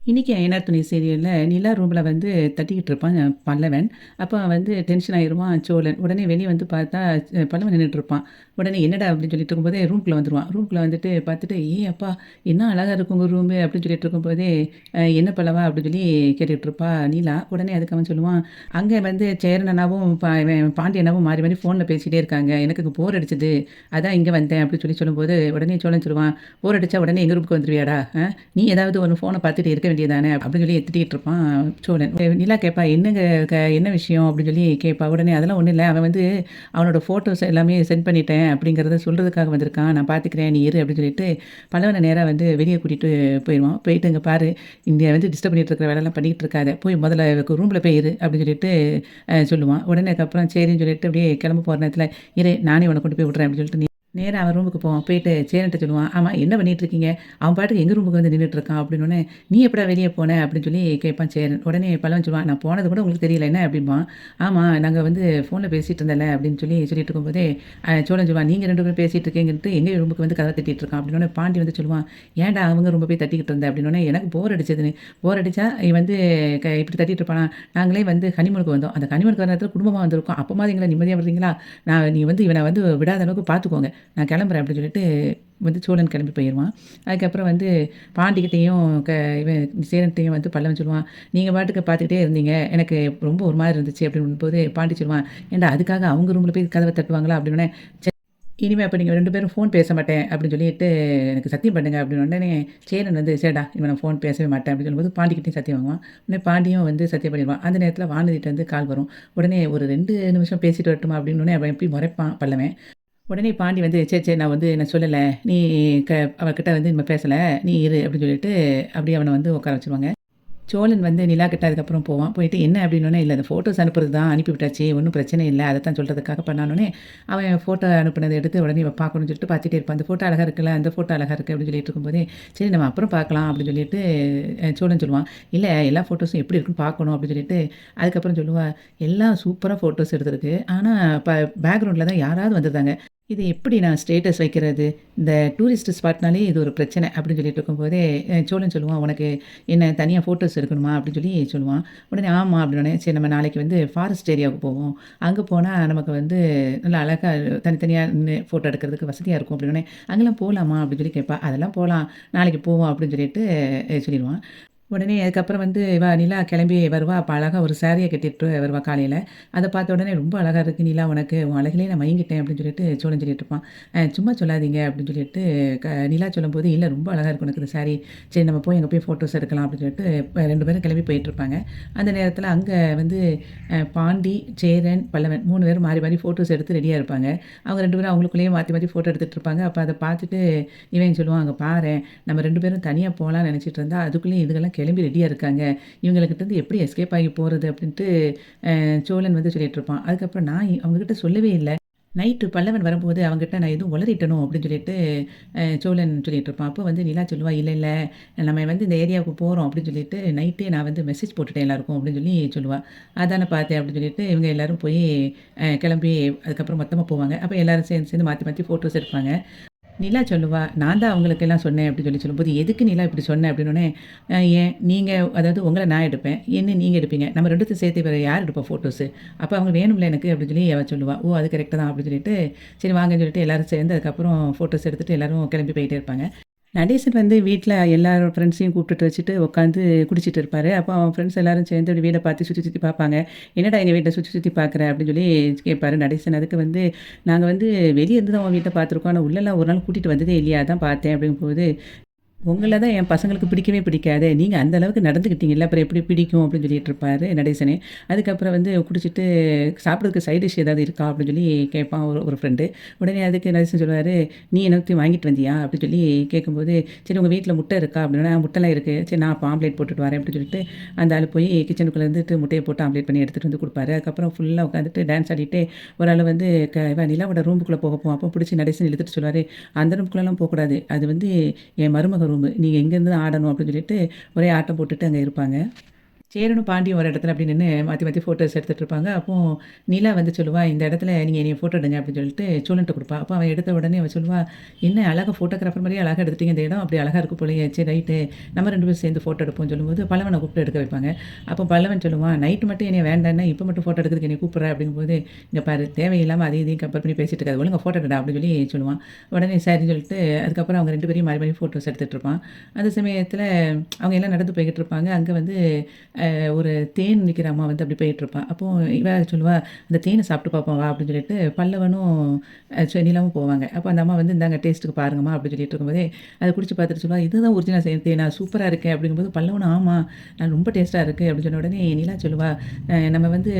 இன்னைக்கு "ஐயனார் துணை" சீரியல்ல நிலா ரூம்ல வந்து தட்டிக்கிட்டு இருப்பான் பல்லவன். அப்ப அவன் வந்து டென்ஷன் ஆயிருவான் சோழன். உடனே வெளிய வந்து பார்த்தா பல்லவன் நின்னுட்டு இருப்பான். உடனே "என்னடா?" அப்படின்னு சொல்லிட்டு இருக்கும்போதே ரூம்குள்ள வந்துருவான். ரூம்குள்ள வந்துட்டு பார்த்துட்டு, "ஏய் அப்பா! என்ன அழகா இருக்கு உங்க ரூமு" அப்படின்னு சொல்லிட்டு இருக்கும்போதே, "என்ன பல்லவா?" அப்படின்னு சொல்லி கேட்டுட்டு இருப்பா நிலா. உடனே அதுக்கு அவன் சொல்லுவான், "அங்க வந்து சேரன் அண்ணாவும் இவன் பாண்டி அண்ணாவும் மாறி மாறி ஃபோன்ல பேசிட்டே இருக்காங்க. எனக்கு இங்க போர் அடிச்சது. அதான் இங்க வந்தேன்" அப்படின்னு சொல்லும்போது, உடனே சோழன் சொல்லுவான், "போர் அடிச்சா உடனே எங்க ரூமுக்கு வந்துருவியாடா? நீ ஏதாவது ஒரு ஃபோனை பார்த்துட்டு இருக்க வேண்டியதானே அப்படின்னு சொல்லி திட்டிகிட்டு இருப்பான் சோழன். நிலா கேட்பா, என்னங்க என்ன விஷயம் அப்படின்னு சொல்லி கேட்பா. உடனே அதெல்லாம் ஒன்றும் இல்லை, அவன் வந்து அவனோட ஃபோட்டோஸ் எல்லாமே சென்ட் பண்ணிட்டேன் அப்படிங்கிறத சொல்கிறதுக்காக வந்திருக்கான், நான் பார்த்துக்கிறேன் நீ இரு அப்படின்னு சொல்லிட்டு பல்லவனை நேராக வந்து வெளியே கூட்டிகிட்டு போயிடுவான். போயிட்டு இங்கே பாரு, இங்கே வந்து டிஸ்டர்ப் பண்ணிட்டு இருக்கிற வேலைலாம் பண்ணிகிட்டு இருக்காத, போய் முதல்ல ரூமில் போய் இரு அப்படின்னு சொல்லிட்டு சொல்லுவான். உடனே அதுக்கப்புறம் சரின்னு சொல்லிட்டு அப்படியே கிளம்ப போகிற நேரத்தில், இரு நானே உன்னை கொண்டு போய் விட்றேன் அப்படின்னு சொல்லிட்டு நேரா அவன் ரூமுக்கு போவான். போயிட்டு சேரன்ட்ட சொல்லுவான், "ஆமா என்ன பண்ணிட்டு இருக்கீங்க?" அவன் பாட்டுக்கு எங்க ரூமுக்கு வந்து நின்னுட்டு இருக்கான் அப்படின்னோனே, "நீ எப்படா வெளிய போன?" அப்படின்னு சொல்லி கேட்பான் சேரன். உடனே பல்லவன் சொல்லுவான், "நான் போனது கூட உங்களுக்கு தெரியல என்ன?" அப்படிம்பான். "ஆமா நாங்க வந்து ஃபோன்ல பேசிட்டு இருந்தேன்ல" அப்படின்னு சொல்லிட்டு இருக்கும்போதே, சோழன் சொல்லுவான், "நீங்க 2 பேரும் பேசிட்டு இருக்கீங்கன்ட்டு எங்க ரூமுக்கு வந்து கதவ தட்டிட்டு இருக்கான்." அப்படின்னோனே பாண்டி வந்து சொல்லுவான், "ஏன்டா அவங்க ரூம்ப போய் தட்டிக்கிட்டு இருந்த?" அப்படின்னோனே, "எனக்கு போர் அடிச்சதுன்னு." "போர் அடிச்சா இவன் வந்து இப்படி தட்டிட்டு இருப்பானா? நாங்களே வந்து ஹனிமூனுக்கு வந்தோம். அந்த ஹனிமூனுக்கு வர நேரத்தில குடும்பமா வந்திருக்கோம். அப்பமாவது எங்கள நிம்மதியா விடுறீங்களா? நீ வந்து இவன வந்து விடாத அளவுக்கு பார்த்துக்கோங்க. நான் கிளம்புறேன்" அப்படின்னு சொல்லிட்டு வந்து சோழன் கிளம்பி போயிருவான். அதுக்கப்புறம் வந்து பாண்டிகிட்டயும் இவன் சேரன்ட்டயும் வந்து பல்லவன் சொல்லுவான், "நீங்க பாட்டுக்கு பார்த்துக்கிட்டே இருந்தீங்க. எனக்கு ரொம்ப ஒரு மாரி இருந்துச்சு" அப்படின்னும்போது பாண்டி சொல்லுவான், "ஏன்டா அதுக்காக அவங்க ரூம்ல போய் கதவ தட்டுவாங்களா?" அப்படின்னோனே, "இனிமே அப்ப நீங்க 2 பேரும் ஃபோன் பேச மாட்டேன்" அப்படின்னு சொல்லிட்டு எனக்கு சத்தியம் பண்ணுங்க அப்படின்னு உடனே சேரன் வந்து, "சரிடா இனிமே நான் ஃபோன் பேசவே மாட்டேன்" அப்படின்னு சொல்லும்போது பாண்டிகிட்டயும் சத்தியம் வாங்குவான். உடனே பாண்டியும் வந்து சத்தியம் பண்ணிருவான். அந்த நேரத்தில வானதிட்ட இருந்து கால் வரும். உடனே "ஒரு 2 நிமிஷம் பேசிட்டு வரட்டுமா?" அப்படின்னோனே அவன் எப்படி முறைப்பான் பல்லவன். உடனே பாண்டி வந்து, "சரி, சரி நான் சொல்லல. நீ க அவகிட்ட வந்து இனிமே பேசல. நீ இரு" அப்படின்னு சொல்லிட்டு அப்படியே அவன வந்து உட்கார வச்சுருவாங்க. சோழன் வந்து நிலா கிட்ட அதுக்கப்புறம் போவான். போயிட்டு என்ன அப்படின்னோனே, "இல்ல அந்த ஃபோட்டோஸ் அனுப்புறது தான் அனுப்பி விட்டாச்சு. ஒண்ணும் பிரச்சனை இல்ல. அதத்தான் சொல்றதுக்காக பண்ணானோனே" அவன் ஃபோட்டோ அனுப்புனத எடுத்து உடனே இவ பார்க்கணும்னு சொல்லிட்டு பார்த்துட்டே இருப்பான். "அந்த ஃபோட்டோ அழகா இருக்குல்ல, அந்த ஃபோட்டோ அழகா இருக்கு" அப்படின்னு சொல்லிட்டு இருக்கும்போதே, "சரி நம்ம அப்புறம் பார்க்கலாம்" அப்படின்னு சொல்லிட்டு சோழன் சொல்லுவான். "இல்ல எல்லா ஃபோட்டோஸும் எப்படி இருக்குன்னு பார்க்கணும்" அப்படின்னு சொல்லிட்டு அதுக்கப்புறம் சொல்லுவா, "எல்லாம் சூப்பரா ஃபோட்டோஸ் எடுத்திருக்கு. ஆனா பேக்கிரவுண்ட்ல தான் யாராவது வந்திருந்தாங்க. இது எப்படி நான் ஸ்டேட்டஸ் வைக்கிறது? இந்த டூரிஸ்ட் ஸ்பாட்னாலே இது ஒரு பிரச்சனை" அப்படின்னு சொல்லிட்டு இருக்கும்போதே, சோழன் சொல்லுவான், "உனக்கு என்ன தனியா ஃபோட்டோஸ் எடுக்கணுமா?" அப்படின்னு சொல்லி சொல்லுவான். உடனே ஆமா அப்படின்னோனே, "சரி நம்ம நாளைக்கு வந்து ஃபாரஸ்ட் ஏரியாவுக்கு போவோம். அங்க போனா நமக்கு வந்து நல்லா அழகா தனித்தனியா நின்னு ஃபோட்டோ எடுக்கிறதுக்கு வசதியா இருக்கும்" அப்படின்னோனே, "அங்கலாம் போலாமா?" அப்படின்னு சொல்லி கேட்பா. "அதெல்லாம் போலாம். நாளைக்கு போவோம்" அப்படின்னு சொல்லிட்டு சொல்லிருவான். உடனே அதுக்கப்புறம் வந்து இவ நிலா கிளம்பி வருவா. அப்ப அழகா ஒரு சாரிய கட்டிட்டு வருவா காலையில. அத பார்த்த உடனே, "ரொம்ப அழகா இருக்கு நிலா உனக்கு. உன் அழகுலயே நான் மயங்கிட்டேன்" அப்படின்னு சொல்லிட்டு சோழன் சொல்லிட்டு இருப்பான். சும்மா சொல்லாதீங்க" அப்படின்னு சொல்லிட்டு நிலா சொல்லும்போது, "இல்ல ரொம்ப அழகா இருக்கு உனக்கு இந்த சாரி. சரி நம்ம போய் அங்க போய் ஃபோட்டோஸ் எடுக்கலாம்" அப்படின்னு சொல்லிட்டு 2 பேரும் கிளம்பி போயிட்டுருப்பாங்க. அந்த நேரத்தில அங்க வந்து பாண்டி, சேரன், பல்லவன் 3 பேரும் மாறி மாறி ஃபோட்டோஸ் எடுத்து ரெடியா இருப்பாங்க. அவங்க 2 பேரும் அவங்களுக்குள்ளேயே மாத்தி மாத்தி ஃபோட்டோ எடுத்துட்டு இருப்பாங்க. அப்ப அத பார்த்துட்டு இவன் சொல்லுவான், "அங்க பாரேன், நம்ம 2 பேரும் தனியா போலான்னு நெனச்சிட்டு இருந்தா, அதுக்குள்ளயும் இதுங்கலாம் கிளம்பி ரெடியா இருக்காங்க. இவங்களுகிட்டருந்து எப்படி எஸ்கேப் ஆகி போறது?" அப்படின்ட்டு சோழன் வந்து சொல்லிட்டு இருப்பான். அதுக்கப்புறம் நான் அவங்ககிட்ட சொல்லவே இல்ல. நைட்டு பல்லவன் வரும்போது அவங்கிட்ட நான் எதுவும் உளறிட்டனோ அப்படின்னு சொல்லிட்டு சோழன் சொல்லிட்டு இருப்பான். அப்போ வந்து நிலா சொல்லுவா, "இல்ல, இல்ல நம்ம வந்து இந்த ஏரியாவுக்கு போறோம்" அப்படின்னு சொல்லிட்டு நைட்டே நான் வந்து மெசேஜ் போட்டுட்டேன் எல்லாருக்கும் அப்படின்னு சொல்லி சொல்லுவா. "அதானே பார்த்தேன்" அப்படின்னு சொல்லிட்டு இவங்க எல்லாரும் போய் கிளம்பி அதுக்கப்புறம் மொத்தமா போவாங்க. அப்ப எல்லாரும் சேர்ந்து சேர்ந்து மாத்தி மாத்தி ஃபோட்டோஸ் எடுப்பாங்க. நிலா சொல்லுவா, "நான் தான் அவங்களுக்கெல்லாம் சொன்னேன்" அப்படின்னு சொல்லும்போது, "எதுக்கு நிலா இப்படி சொன்ன?" அப்படின்னோனே, ஏன் நீங்க அதாவது உங்கள நான் எடுப்பேன். என்ன நீங்க எடுப்பீங்க. நம்ம 2த்தையும் சேர்த்து வேற யார் எடுப்பா ஃபோட்டோஸு? அப்ப அவங்க வேணும்ல எனக்கு" அப்படின்னு சொல்லி அவ சொல்லுவா. "ஓ! அது கரெக்ட்டு தான்" அப்படின்னு சொல்லிட்டு, சரி வாங்கன்னு சொல்லிட்டு எல்லாரும் சேர்ந்து அதுக்கப்புறம் ஃபோட்டோஸ் எடுத்துட்டு எல்லாரும் கிளம்பி போயிட்டே இருப்பாங்க. நடேசன் வந்து வீட்ல எல்லாரோட ஃப்ரெண்ட்ஸையும் கூப்பிட்டுட்டு வச்சுட்டு உட்காந்து குடிச்சிட்டு இருப்பாரு. அப்போ அவன் ஃப்ரெண்ட்ஸ் எல்லாரும் சேர்ந்து அப்படி வீட பார்த்து சுத்தி சுத்தி பார்ப்பாங்க. "என்னடா எங்க வீட்ட சுத்தி சுத்தி பார்க்குற?" அப்படின்னு சொல்லி கேட்பாரு நடேசன். அதுக்கு வந்து, "நாங்க வந்து வெளிய இருந்து தான் உன் வீட்ட பார்த்துருக்கோம். ஆனா உள்ளலாம் ஒரு நாள் கூட்டிட்டு வந்ததே இல்லையா? அதான் பார்த்தேன்" அப்படிங்கும்போது, "உங்கள தான் என் பசங்களுக்கு பிடிக்கவே பிடிக்காதே. நீங்க அந்த அளவுக்கு நடந்துக்கிட்டீங்கல்ல. அப்புறம் எப்படி பிடிக்கும்?" அப்படின்னு சொல்லிட்டு இருப்பாரு நடேசனே. அதுக்கப்புறம் வந்து குடிச்சிட்டு, "சாப்பிடறதுக்கு சைட் டிஷ் ஏதாவது இருக்கா?" அப்படின்னு சொல்லி கேட்பான் ஒரு ஒரு ஃப்ரெண்டு. உடனே அதுக்கு நடேசன் சொல்லுவாரு, "நீ என்னத்தையும் வாங்கிட்டு வந்தியா?" அப்படின்னு சொல்லி கேட்கும்போது, "சரி உங்க வீட்ல முட்டை இருக்கா?" அப்படின்னா, "முட்டைலாம் இருக்கு. சரி நான் அப்போ ஆம்லேட் போட்டுட்டு வரேன்" அப்படின்னு சொல்லிட்டு அந்த ஆளு போய் கிச்சனுக்குள்ள இருந்துட்டு முட்டைய போட்டு ஆம்லேட் பண்ணி எடுத்துட்டு வந்து குடுப்பாரு. அதுக்கப்புறம் ஃபுல்லா உட்காந்துட்டு டான்ஸ் ஆடிட்டே ஒரு ஆளு வந்து இவ நிலாவோட ரூமுக்குள்ள போக போவான். அப்போ பிடிச்சு நடேசன் இழுத்துட்டு சொல்லுவாரு, "அந்த ரூமுக்குள்ளலாம் போக்கூடாது. அது வந்து என் மருமக ரூமு. நீங்க இங்கேருந்து தான் ஆடணும்" அப்படின்னு சொல்லிட்டு ஒரே ஆட்டம் போட்டுட்டு அங்க இருப்பாங்க. சேரனும் பாண்டியும் ஒரு இடத்துல அப்படி நின்னு மாத்தி மாத்தி ஃபோட்டோஸ் எடுத்துட்டு இருப்பாங்க. அப்போ நிலா வந்து சொல்லுவா, "இந்த இடத்துல நீங்க என்னைய ஃபோட்டோ எடுங்க" அப்படின்னு சொல்லிட்டு சோழன்ட்ட குடுப்பா. அப்ப அவன் எடுத்த உடனே அவ சொல்லுவா, "என்ன அழகா ஃபோட்டோகிராஃபர் மாரியே அழகா எடுத்துட்டீங்க இந்த இடம். அப்படி அழகா இருக்கு போலயே. சரி ரைட்டு. நம்ம 2 பேரும் சேர்ந்து ஃபோட்டோ எடுப்போம்னு" சொல்லும்போது பல்லவன கூப்பிட்டு எடுக்க வைப்பாங்க. அப்போ பல்லவன் சொல்லுவான், "நைட்டு மட்டும் என்னைய வேண்டான்னா, இப்ப மட்டும் ஃபோட்டோ எடுக்கிறதுக்கு என்னைய கூப்பிடுற" அப்படிங்கும்போது, "இங்க பாரு தேவையில்லாம அதையும் இதையும் கம்பேர் பண்ணி பேசிட்டு இருக்காத. ஒழுங்கா ஃபோட்டோ எடுடா" அப்படின்னு சொல்லி சொல்லுவான். உடனே சரின்னு சொல்லிட்டு அதுக்கப்புறம் அவங்க 2 பேரையும் மாறி மாறி ஃபோட்டோஸ் எடுத்துட்டு இருப்பான். அந்த சமயத்துல அவங்க எல்லாம் நடந்து போய்க்கிட்டு இருப்பாங்க. அங்க வந்து ஒரு தேன் விக்கிற அம்மா வந்து அப்படி போயிட்டுருப்பா. அப்போ இவ சொல்லுவா, "அந்த தேனை சாப்பிட்டு பார்ப்போம் வா" அப்படின்னு சொல்லிட்டு பல்லவனும் நிலாவும் போவாங்க. அப்போ அந்த அம்மா வந்து, "இந்தாங்க டேஸ்ட்டுக்கு பாருங்கம்மா" அப்படின்னு சொல்லிட்டு இருக்கும்போதே, அத குடிச்சு பார்த்துட்டு சொல்லுவா, "இதுதான் ஒரிஜினல் தேனா சூப்பரா இருக்கே" அப்படிங்கும்போது பல்லவனும், "ஆமா நான் ரொம்ப டேஸ்ட்டா இருக்கு" அப்படின்னு சொன்ன உடனே நிலா சொல்லுவா, நம்ம வந்து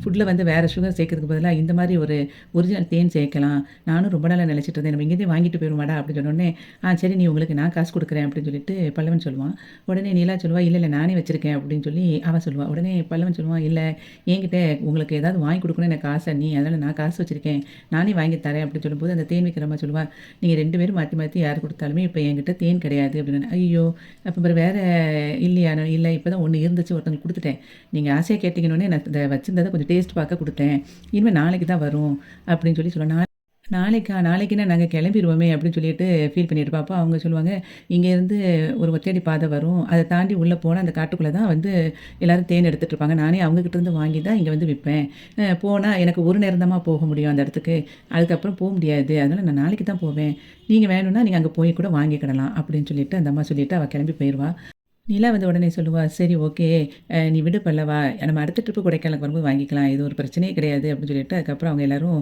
ஃபுட்ல வந்து வேற சுகர் சேர்க்கறதுக்கு பதிலா இந்த மாரி ஒரு ஒரிஜினல் தேன் சேர்க்கலாம். நானும் ரொம்ப நாளா நினைச்சிட்டு இருந்தேன். நம்ம இங்கேருந்தே வாங்கிட்டு போயிருவோமாடா" அப்படின்னு சொன்ன உடனே, சரி நீ உங்களுக்கு நான் காசு குடுக்குறேன்" அப்படின்னு சொல்லிட்டு பல்லவன் சொல்லுவான். உடனே நிலா சொல்லுவா, "இல்ல, இல்ல நானே வச்சிருக்கேன்" அப்படின்னு சொல்லி அவ சொல்லுவா. உடனே பல்லவன் சொல்லுவான், "இல்ல என்கிட்ட உங்களுக்கு ஏதாவது வாங்கி குடுக்கணும்னு எனக்கு ஆசை அண்ணி. அதனால நான் காசு வச்சிருக்கேன். நானே வாங்கி தரேன்" அப்படின்னு சொல்லும்போது அந்த தேன் விக்கிற அம்மா சொல்லுவா, "நீங்க 2 பேரும் மாத்தி மாத்தி யார் குடுத்தாலுமே இப்ப என்கிட்ட தேன் கிடையாது" அப்படின்னு. ஐயய்யோ! அப்ப பிறகு வேற இல்லையா? இல்ல இப்பதான் 1 இருந்துச்சு ஒருத்தவங்களுக்கு குடுத்துட்டேன். நீங்க ஆசையா கேட்டீங்கன்னோனே நான் இத வச்சிருந்தத கொஞ்சம் டேஸ்ட் பார்க்க குடுத்தேன். இனிமே நாளைக்கு தான் வரும் அப்படின்னு சொல்லி சொல்லுவா. நாளைக்கா? நாளைக்குன்னா நாங்க கிளம்பிருவோமே அப்படின்னு சொல்லிட்டு ஃபீல் பண்ணிட்டு இருப்பா. அப்ப அவங்க சொல்லுவாங்க, இங்கேருந்து ஒரு ஒத்தையடி பாதை வரும். அத தாண்டி உள்ள போனா அந்த காட்டுக்குள்ள தான் வந்து எல்லாரும் தேன் எடுத்துட்டு இருப்பாங்க. நானே அவங்க கிட்ட இருந்து வாங்கி தான் இங்க வந்து விப்பேன். போனா எனக்கு ஒரு நேரம் தாம்மா போக முடியும் அந்த இடத்துக்கு. அதுக்கப்புறம் முடியாது. அதனால நான் நாளைக்கு தான் போவேன். நீங்க வேணும்னா நீங்க அங்க போய் கூட வாங்கிக்கிடலாம் அப்படின்னு சொல்லிட்டு அந்த அம்மா சொல்லிட்டு அவ கிளம்பி போயிருவா. நிலா வந்து உடனே சொல்லுவா, "சரி ஓகே. நீ விடு பல்லவா! நம்ம அடுத்த ட்ரிப்பு கொடைக்கானலுக்கு வரும்போது வாங்கிக்கலாம். இது ஒரு பிரச்சனையே கிடையாது" அப்படின்னு சொல்லிட்டு அதுக்கப்புறம் அவங்க எல்லாரும்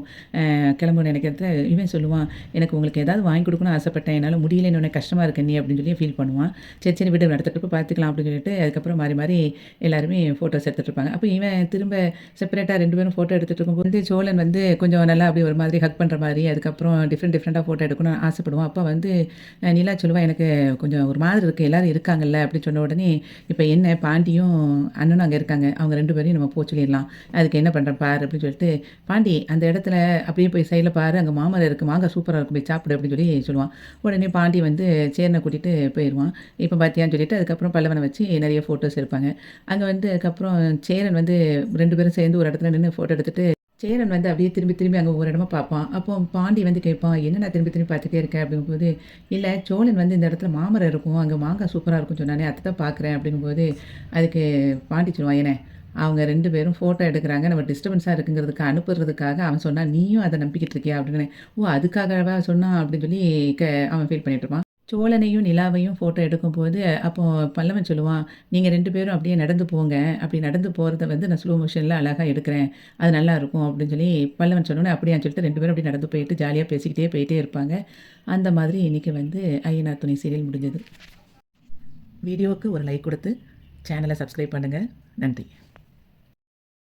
கிளம்பணும்னு நினைக்கிறதுல இவன் சொல்லுவான், "எனக்கு உங்களுக்கு ஏதாவது வாங்கி கொடுக்கணும்னு ஆசைப்பட்டேன். என்னால முடியலைன்னு உடனே கஷ்டமா இருக்கு அண்ணி" அப்படின்னு சொல்லி ஃபீல் பண்ணுவான். "சரி, சரி விடு அடுத்த ட்ரிப்பு பார்த்துக்கலாம்" அப்படின்னு சொல்லிட்டு அதுக்கப்புறம் மாறி மாறி எல்லாருமே ஃபோட்டோஸ் எடுத்துட்டு இருப்பாங்க. அப்போ இவன் திரும்ப செப்பரேட்டா 2 பேரும் ஃபோட்டோ எடுத்துட்டு இருக்கும்போது சோழன் வந்து கொஞ்சம் நல்லா அப்படியே ஒரு மாதிரி ஹக் பண்ற மாரி, அதுக்கப்புறம் டிஃப்ரெண்ட்டா ஃபோட்டோ எடுக்கணும்னு ஆசைப்படுவான். அப்ப வந்து நிலா சொல்லுவா, "எனக்கு கொஞ்சம் ஒரு மாதிரி இருக்கு. எல்லாரும் இருக்காங்கல்ல" அப்படின்னு சொன்ன உடனே, "இப்ப என்ன பாண்டியும் அண்ணனும் அங்க இருக்காங்க. அவங்க 2 பேரையும் நம்ம சொல்லிடலாம். அதுக்கு என்ன பண்றேன் பாரு" அப்படின்னு சொல்லிட்டு, "பாண்டி அந்த இடத்துல அப்படியே போய் சைடுல பாரு. அங்க மாமரம் இருக்கு. மாங்காய் சூப்பரா இருக்கும். போய் சாப்பிடு" அப்படின்னு சொல்லி சொல்லுவான். உடனே பாண்டி வந்து சேரன கூட்டிட்டு போயிருவான். "இப்ப பார்த்தியான்னு" சொல்லிட்டு அதுக்கப்புறம் பல்லவன வச்சு நெறைய ஃபோட்டோஸ் எடுப்பாங்க. அங்க வந்து அதுக்கப்புறம் சேரன் வந்து 2 பேரும் சேர்ந்து ஒரு இடத்துல நின்னு ஃபோட்டோ எடுத்துட்டு சேரன் வந்து அப்படியே திரும்பி திரும்பி அங்க ஒவ்வொரு இடமா பார்ப்பான். அப்போ பாண்டி வந்து கேட்பான், "என்னண்ணா திரும்பி திரும்பி பார்த்துட்டே இருக்க?" அப்படிங்கும்போது, "இல்ல சோழன் வந்து இந்த இடத்துல மாமரம் இருக்கும். அங்க மாங்காய் சூப்பரா இருக்கும்னு சொன்னானே, அதத்தான் பார்க்குறேன்" அப்படிங்கும்போது, அதுக்கு பாண்டி சொல்லுவான், "ஏனே அவங்க 2 பேரும் ஃபோட்டோ எடுக்குறாங்க. நம்ம டிஸ்டர்பன்ஸா இருக்குங்கிறதுக்கு அனுப்புறதுக்காக அவன் சொன்னா, நீயும் அத நம்பிக்கிட்டு இருக்கியா?" அப்படின்னு. "ஓ! அதுக்காகவா சொன்னான்?" அப்படின்னு சொல்லி அவன் ஃபீல் பண்ணிட்டு இருப்பான். சோழனையும், நிலாவையும் ஃபோட்டோ எடுக்கும்போது, அப்போ பல்லவன் சொல்லுவான், "நீங்க 2 பேரும் அப்படியே நடந்து போங்க. அப்படி நடந்து போறத வந்து நான் ஸ்லோ மோஷன்ல அழகா எடுக்கிறேன். அது நல்லாயிருக்கும்." அப்படின்னு சொல்லி பல்லவன் சொன்னோனே, அப்படியான்னு சொல்லிட்டு 2 பேரும் அப்படியே நடந்து போயிட்டு ஜாலியா பேசிக்கிட்டே போயிட்டே இருப்பாங்க. அந்த மாதிரி இன்னைக்கு வந்து ஐயனார் துணை சீரியல் முடிஞ்சது. வீடியோவுக்கு ஒரு லைக் குடுத்து, சேனல சப்ஸ்கிரைப் பண்ணுங்க. நன்றி.